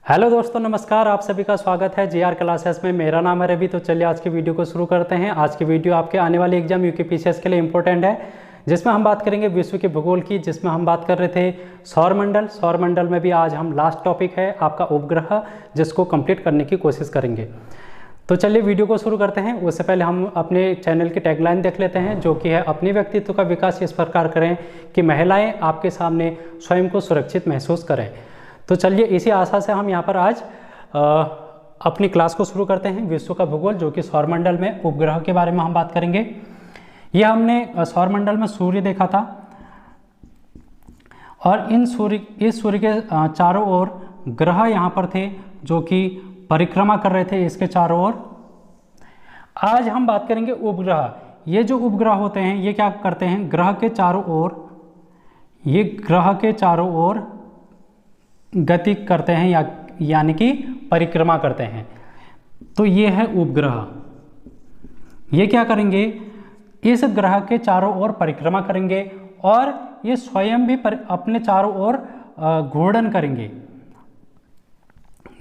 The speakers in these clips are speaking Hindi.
हेलो दोस्तों, नमस्कार। आप सभी का स्वागत है जीआर क्लासेस में। मेरा नाम है रवि। तो चलिए आज की वीडियो को शुरू करते हैं। आज की वीडियो आपके आने वाले एग्जाम यूकेपीसीएस के लिए इंपॉर्टेंट है, जिसमें हम बात करेंगे विश्व के भूगोल की, जिसमें हम बात कर रहे थे सौरमंडल। सौरमंडल में भी आज हम लास्ट टॉपिक है आपका उपग्रह, जिसको कंप्लीट करने की कोशिश करेंगे। तो चलिए वीडियो को शुरू करते हैं। उससे पहले हम अपने चैनल की टैगलाइन देख लेते हैं, जो कि है अपने व्यक्तित्व का विकास इस प्रकार करें कि महिलाएं आपके सामने स्वयं को सुरक्षित महसूस करें। तो चलिए इसी आशा से हम यहाँ पर आज अपनी क्लास को शुरू करते हैं। विश्व का भूगोल, जो कि सौरमंडल में उपग्रह के बारे में हम बात करेंगे। यह हमने सौरमंडल में सूर्य देखा था, और इस सूर्य के चारों ओर ग्रह यहाँ पर थे, जो कि परिक्रमा कर रहे थे इसके चारों ओर। आज हम बात करेंगे उपग्रह। ये जो उपग्रह होते हैं ये क्या करते हैं, ग्रह के चारों ओर, ये ग्रह के चारों ओर गति करते हैं, यानी कि परिक्रमा करते हैं। तो ये है उपग्रह। ये क्या करेंगे, इस ग्रह के चारों ओर परिक्रमा करेंगे, और ये स्वयं भी अपने चारों ओर घूर्णन करेंगे।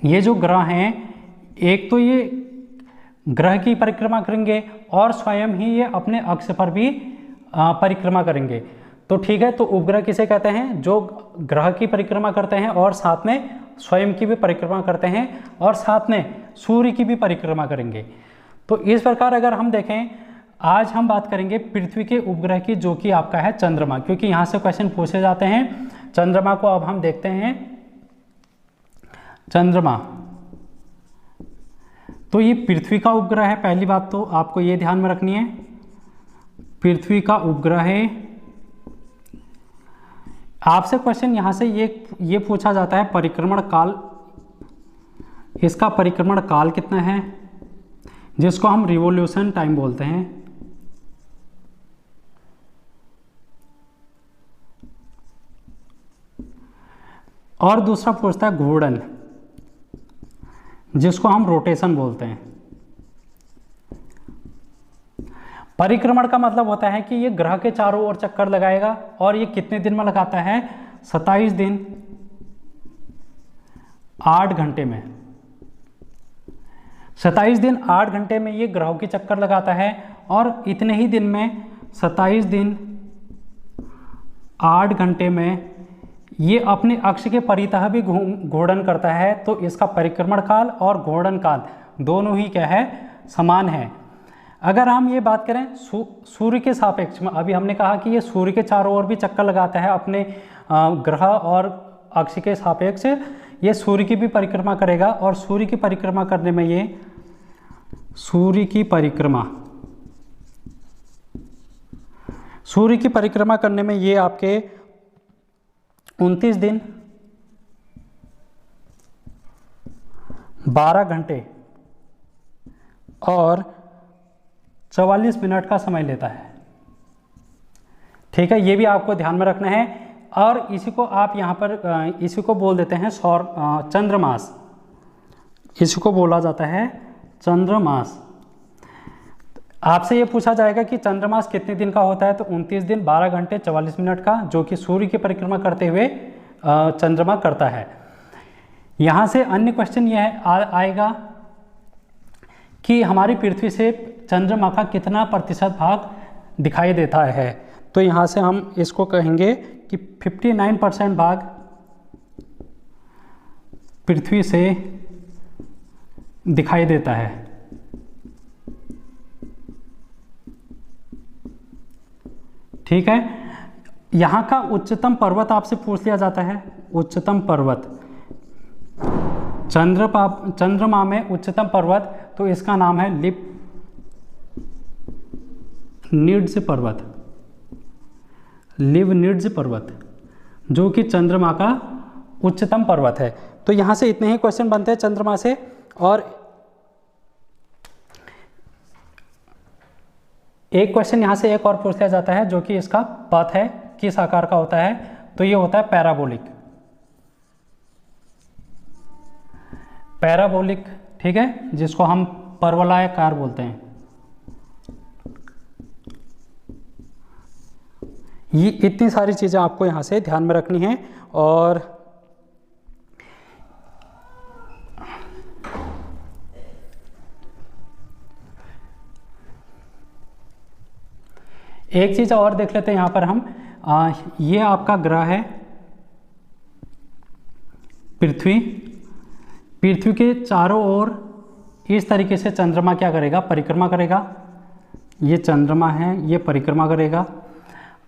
ये जो ग्रह हैं, एक तो ये ग्रह की परिक्रमा करेंगे और स्वयं ही ये अपने अक्ष पर भी परिक्रमा करेंगे। तो ठीक है, तो उपग्रह किसे कहते हैं, जो ग्रह की परिक्रमा करते हैं और साथ में स्वयं की भी परिक्रमा करते हैं, और साथ में सूर्य की भी परिक्रमा करेंगे। तो इस प्रकार अगर हम देखें, आज हम बात करेंगे पृथ्वी के उपग्रह की, जो कि आपका है चंद्रमा, क्योंकि यहाँ से क्वेश्चन पूछे जाते हैं। चंद्रमा को अब हम देखते हैं। चंद्रमा तो ये पृथ्वी का उपग्रह है। पहली बात तो आपको ये ध्यान में रखनी है, पृथ्वी का उपग्रह है। आपसे क्वेश्चन यहाँ से ये पूछा जाता है, परिक्रमण काल, इसका परिक्रमण काल कितना है, जिसको हम रिवोल्यूशन टाइम बोलते हैं। और दूसरा पूछता है घूर्णन, जिसको हम रोटेशन बोलते हैं। परिक्रमण का मतलब होता है कि ये ग्रह के चारों ओर चक्कर लगाएगा, और ये कितने दिन में लगाता है, 27 दिन 8 घंटे में। 27 दिन 8 घंटे में ये ग्रहों की चक्कर लगाता है, और इतने ही दिन में 27 दिन 8 घंटे में ये अपने अक्ष के परितः भी घूर्णन करता है। तो इसका परिक्रमण काल और घूर्णन काल दोनों ही क्या है, समान है। अगर हम ये बात करें सूर्य के सापेक्ष में, अभी हमने कहा कि ये सूर्य के चारों ओर भी चक्कर लगाता है अपने ग्रह और अक्ष के सापेक्ष। ये सूर्य की भी परिक्रमा करेगा, और सूर्य की परिक्रमा करने में ये सूर्य की परिक्रमा करने में ये आपके 29 दिन 12 घंटे और 44 मिनट का समय लेता है। ठीक है, ये भी आपको ध्यान में रखना है। और इसी को आप यहाँ पर इसी को बोल देते हैं चंद्रमास। इसी को बोला जाता है चंद्रमास। आपसे ये पूछा जाएगा कि चंद्रमास कितने दिन का होता है, तो 29 दिन 12 घंटे 44 मिनट का, जो कि सूर्य की परिक्रमा करते हुए चंद्रमा करता है। यहाँ से अन्य क्वेश्चन यह आएगा कि हमारी पृथ्वी से चंद्रमा का कितना प्रतिशत भाग दिखाई देता है। तो यहाँ से हम इसको कहेंगे कि 59% भाग पृथ्वी से दिखाई देता है। ठीक है, यहाँ का उच्चतम पर्वत आपसे पूछ लिया जाता है। उच्चतम पर्वत, चंद्रमा में उच्चतम पर्वत, तो इसका नाम है लिवनिड्स पर्वत, जो कि चंद्रमा का उच्चतम पर्वत है। तो यहाँ से इतने ही क्वेश्चन बनते हैं चंद्रमा से। और एक क्वेश्चन यहाँ से एक और पूछ लिया जाता है, जो कि इसका पथ है, किस आकार का होता है, तो ये होता है पैराबोलिक। ठीक है, जिसको हम परवलयाकार बोलते हैं। ये इतनी सारी चीज़ें आपको यहाँ से ध्यान में रखनी है। और एक चीज़ और देख लेते हैं यहाँ पर हम, ये आपका ग्रह है पृथ्वी। पृथ्वी के चारों ओर इस तरीके से चंद्रमा क्या करेगा, परिक्रमा करेगा। ये चंद्रमा है, ये परिक्रमा करेगा।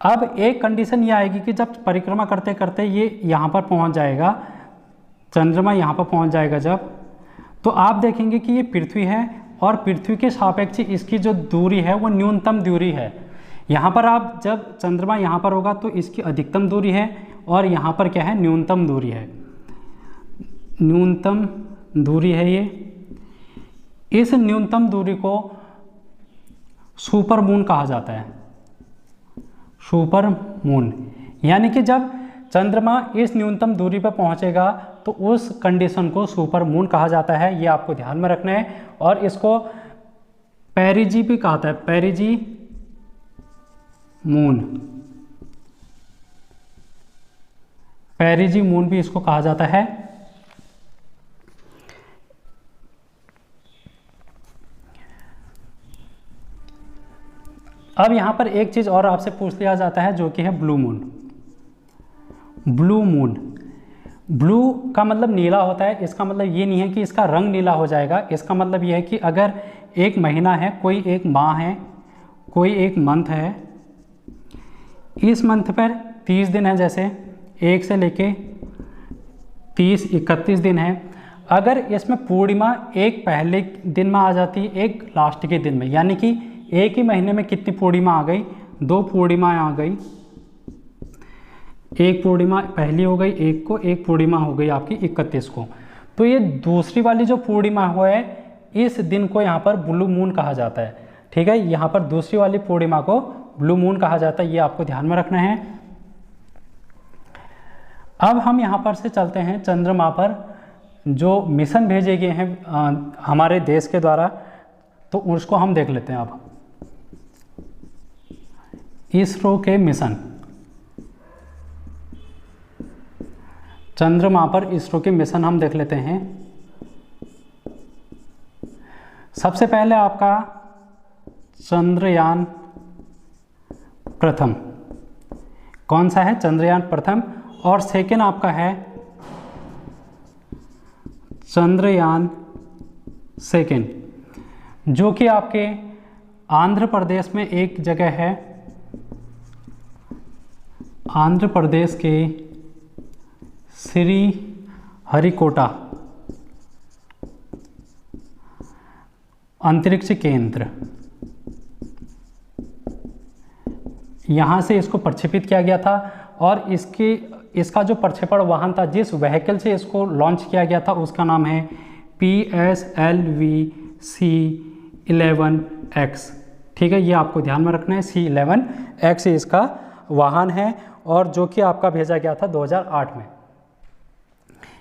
अब एक कंडीशन ये आएगी कि जब परिक्रमा करते करते ये यहाँ पर पहुँच जाएगा, चंद्रमा यहाँ पर पहुँच जाएगा जब, तो आप देखेंगे कि ये पृथ्वी है और पृथ्वी के सापेक्ष इसकी जो दूरी है वो न्यूनतम दूरी है। यहाँ पर आप जब चंद्रमा यहाँ पर होगा तो इसकी अधिकतम दूरी है और यहाँ पर क्या है, न्यूनतम दूरी है। न्यूनतम दूरी है ये। इस न्यूनतम दूरी को सुपर मून कहा जाता है, सुपर मून। यानी कि जब चंद्रमा इस न्यूनतम दूरी पर पहुंचेगा तो उस कंडीशन को सुपर मून कहा जाता है। ये आपको ध्यान में रखना है। और इसको पेरिजी भी कहा जाता है, पेरिजी मून, पेरिजी मून भी इसको कहा जाता है। अब यहाँ पर एक चीज़ और आपसे पूछ लिया जाता है जो कि है blue moon. Blue moon, blue का मतलब नीला होता है। इसका मतलब ये नहीं है कि इसका रंग नीला हो जाएगा। इसका मतलब ये है कि अगर एक महीना है, कोई एक माह है, कोई एक मंथ है, इस मंथ पर 30 दिन है, जैसे 1 से लेके 30-31 दिन है। अगर इसमें पूर्णिमा एक पहले दिन में आ जाती, एक लास्ट के दिन में, यानी कि एक ही महीने में कितनी पूर्णिमा आ गई, 2 पूर्णिमाएँ आ गई। एक पूर्णिमा पहली हो गई, एक पूर्णिमा हो गई आपकी 31 को। तो ये दूसरी वाली जो पूर्णिमा है, इस दिन को यहाँ पर ब्लू मून कहा जाता है। ठीक है, यहाँ पर दूसरी वाली पूर्णिमा को ब्लू मून कहा जाता है। ये आपको ध्यान में रखना है। अब हम यहाँ पर से चलते हैं चंद्रमा पर जो मिशन भेजे गए हैं हमारे देश के द्वारा, तो उसको हम देख लेते हैं। अब इसरो के मिशन, चंद्रमा पर इसरो के मिशन हम देख लेते हैं। सबसे पहले आपका चंद्रयान प्रथम, कौन सा है, चंद्रयान प्रथम। और सेकेंड आपका है चंद्रयान सेकेंड, जो कि आपके आंध्र प्रदेश में एक जगह है, आंध्र प्रदेश के श्री हरिकोटा अंतरिक्ष केंद्र, यहाँ से इसको प्रक्षेपित किया गया था। और इसका जो प्रक्षेपण वाहन था, जिस व्हीकल से इसको लॉन्च किया गया था, उसका नाम है PSLV-C11X। ठीक है, ये आपको ध्यान में रखना है। C11X इसका वाहन है और जो कि आपका भेजा गया था 2008 में।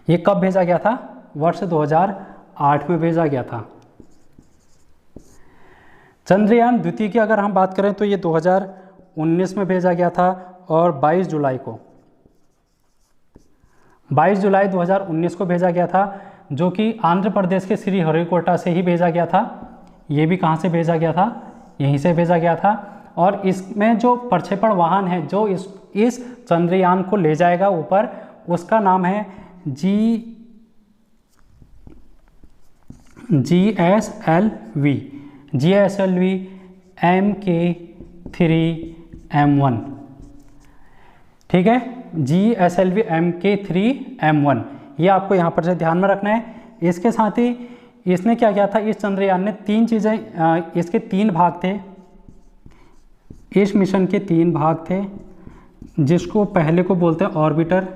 ये कब भेजा गया था, वर्ष 2008 में भेजा गया था। चंद्रयान द्वितीय की अगर हम बात करें तो ये 2019 में भेजा गया था और 22 जुलाई 2019 को भेजा गया था, जो कि आंध्र प्रदेश के श्री हरिकोटा से ही भेजा गया था। ये भी कहाँ से भेजा गया था, यहीं से भेजा गया था। और इसमें जो प्रक्षेपण वाहन है जो इस चंद्रयान को ले जाएगा ऊपर, उसका नाम है GSLV MK3M1। ठीक है, GSLV MK3M1, ये आपको यहाँ पर से ध्यान में रखना है। इसके साथ ही इसने क्या किया था, इस चंद्रयान ने 3 चीज़ें, इसके 3 भाग थे। इस मिशन के 3 भाग थे, जिसको पहले को बोलते हैं ऑर्बिटर,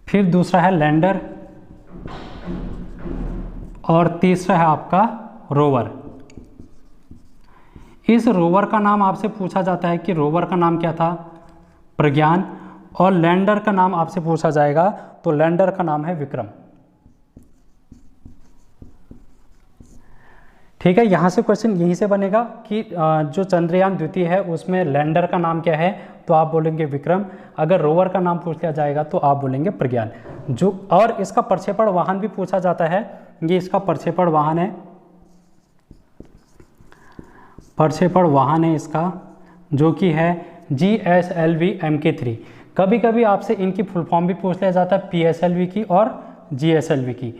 फिर दूसरा है लैंडर और तीसरा है आपका रोवर। इस रोवर का नाम आपसे पूछा जाता है कि रोवर का नाम क्या था, प्रज्ञान। और लैंडर का नाम आपसे पूछा जाएगा तो लैंडर का नाम है विक्रम। ठीक है, यहाँ से क्वेश्चन यहीं से बनेगा कि जो चंद्रयान द्वितीय है उसमें लैंडर का नाम क्या है, तो आप बोलेंगे विक्रम। अगर रोवर का नाम पूछ लिया जाएगा तो आप बोलेंगे प्रज्ञान। और इसका प्रक्षेपण वाहन भी पूछा जाता है, ये इसका प्रक्षेपण वाहन है। प्रक्षेपण वाहन है इसका, जो कि है GSLV Mk3। कभी कभी आपसे इनकी फुल फॉर्म भी पूछ लिया जाता है, PSLV की और GSLV की।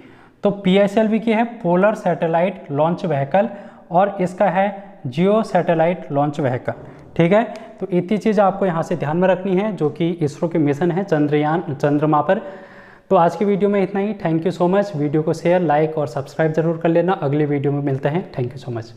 तो PSLV की है पोलर सैटेलाइट लॉन्च व्हीकल और इसका है जियो सैटेलाइट लॉन्च व्हीकल। ठीक है, तो इतनी चीज़ आपको यहाँ से ध्यान में रखनी है, जो कि इसरो के मिशन है चंद्रयान, चंद्रमा पर। तो आज की वीडियो में इतना ही। Thank you so much. Video को शेयर, लाइक और सब्सक्राइब जरूर कर लेना। अगली वीडियो में मिलते हैं। Thank you so much.